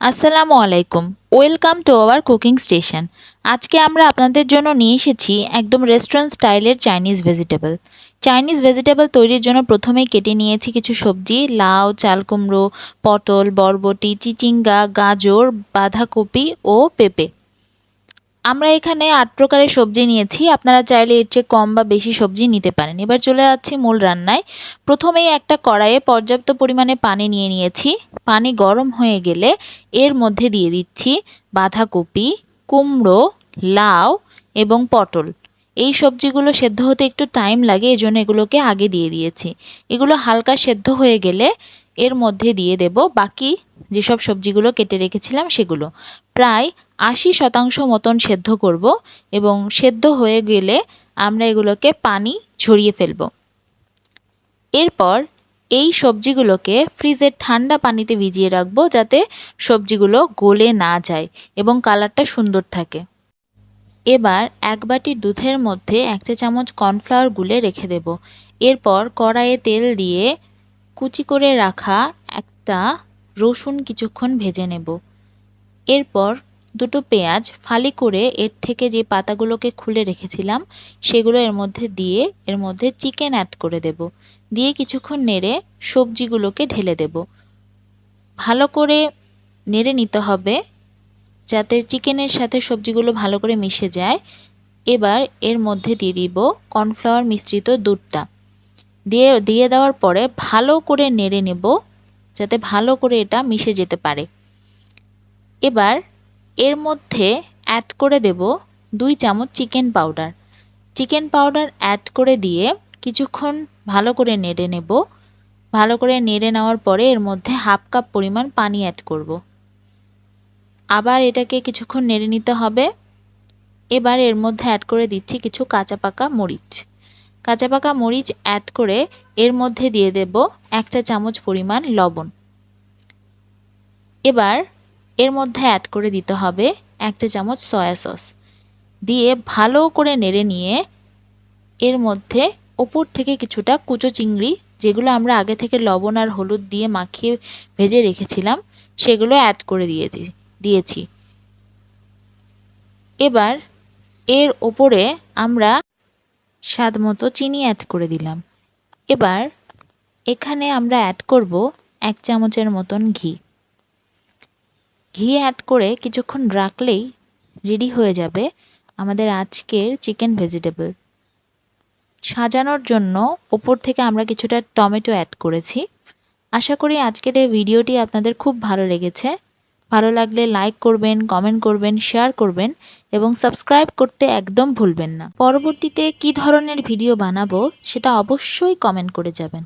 আসসালামু আলাইকুম। Welcome to our cooking station. আজকে আমরা আপনাদের জন্য নিয়ে এসেছি একদম রেস্টুরেন্ট স্টাইলের চাইনিজ ভেজিটেবল। চাইনিজ ভেজিটেবল তৈরির জন্য প্রথমেই কেটে নিয়েছি কিছু সবজি, লাউ, চাল কুমড়ো, পটল, বরবটি, চিচিঙ্গা, গাজর, বাঁধাকপি ও পেঁপে। আমরা এখানে ৮ প্রকারের সবজি নিয়েছি, আপনারা চাইলে এর চেয়ে কম বা বেশি সবজি নিতে পারেন। এবার চলে যাচ্ছি মূল রান্নায়। প্রথমেই একটা কড়াইয়ে পর্যাপ্ত পরিমাণে পানি নিয়ে নিয়েছি। পানি গরম হয়ে গেলে এর মধ্যে দিয়ে দিচ্ছি বাঁধাকপি, কুমড়ো, লাউ এবং পটল। এই সবজিগুলো সেদ্ধ হতে একটু টাইম লাগে, এজন্য এগুলোকে আগে দিয়ে দিয়েছি। এগুলো হালকা সেদ্ধ হয়ে গেলে এর মধ্যে দিয়ে দেব বাকি যেসব সবজিগুলো কেটে রেখেছিলাম সেগুলো। প্রায় ৮০% মতন সেদ্ধ করব এবং সেদ্ধ হয়ে গেলে আমরা এগুলোকে পানি ঝরিয়ে ফেলব। এরপর এই সবজিগুলোকে ফ্রিজের ঠান্ডা পানিতে ভিজিয়ে রাখবো, যাতে সবজিগুলো গলে না যায় এবং কালারটা সুন্দর থাকে। এবার এক বাটি দুধের মধ্যে ১ চা চামচ কর্নফ্লাওয়ার গুলে রেখে দেব। এরপর কড়াইয়ে তেল দিয়ে কুচি করে রাখা একটা রসুন কিছুক্ষণ ভেজে নেব। এরপর দুটো পেঁয়াজ ফালি করে এর থেকে যে পাতাগুলোকে খুলে রেখেছিলাম সেগুলো এর মধ্যে দিয়ে এর মধ্যে চিকেন অ্যাড করে দেব। দিয়ে কিছুক্ষণ নেড়ে সবজিগুলোকে ঢেলে দেব। ভালো করে নেড়ে নিতে হবে যাতে চিকেনের সাথে সবজিগুলো ভালো করে মিশে যায়। এবার এর মধ্যে দিয়ে দিব কর্নফ্লাওয়ার মিশ্রিত দুধটা। দিয়ে দেওয়ার পরে ভালো করে নেড়ে নেব যাতে ভালো করে এটা মিশে যেতে পারে। এবার এর মধ্যে অ্যাড করে দেব ২ চামচ chicken powder. Chicken powder add করে দিয়ে কিছুক্ষণ ভালো করে নেড়ে নেব। ভালো করে নেড়ে নেওয়ার পরে এর মধ্যে 1/2 কাপ পরিমাণ পানি অ্যাড করব। আবার এটাকে কিছুক্ষণ নেড়ে নিতে হবে। এবার এর মধ্যে অ্যাড করে দিচ্ছি কিছু কাঁচা পাকা মরিচ। কাঁচা পাকা মরিচ অ্যাড করে এর মধ্যে দিয়ে দেব 1 চা চামচ পরিমাণ লবণ। এবার এর মধ্যে অ্যাড করে দিতে হবে 1 চা চামচ সয়া সস। দিয়ে ভালো করে নেড়ে নিয়ে এর মধ্যে ওপর থেকে কিছুটা কুচো চিংড়ি, যেগুলো আমরা আগে থেকে লবণ আর হলুদ দিয়ে মাখিয়ে ভেজে রেখেছিলাম, সেগুলো অ্যাড করে দিয়েছি। এবার এর ওপরে আমরা স্বাদ মতো চিনি অ্যাড করে দিলাম। এবার এখানে আমরা অ্যাড করব 1 চামচের মতন ঘি। ঘি অ্যাড করে কিছুক্ষণ রাখলেই রেডি হয়ে যাবে আমাদের আজকের চিকেন ভেজিটেবল। সাজানোর জন্য ওপর থেকে আমরা কিছুটা টমেটো অ্যাড করেছি। আশা করি আজকের এই ভিডিওটি আপনাদের খুব ভালো লেগেছে। ভালো লাগলে লাইক করবেন, কমেন্ট করবেন, শেয়ার করবেন এবং সাবস্ক্রাইব করতে একদম ভুলবেন না। পরবর্তীতে কী ধরনের ভিডিও বানাবো সেটা অবশ্যই কমেন্ট করে যাবেন।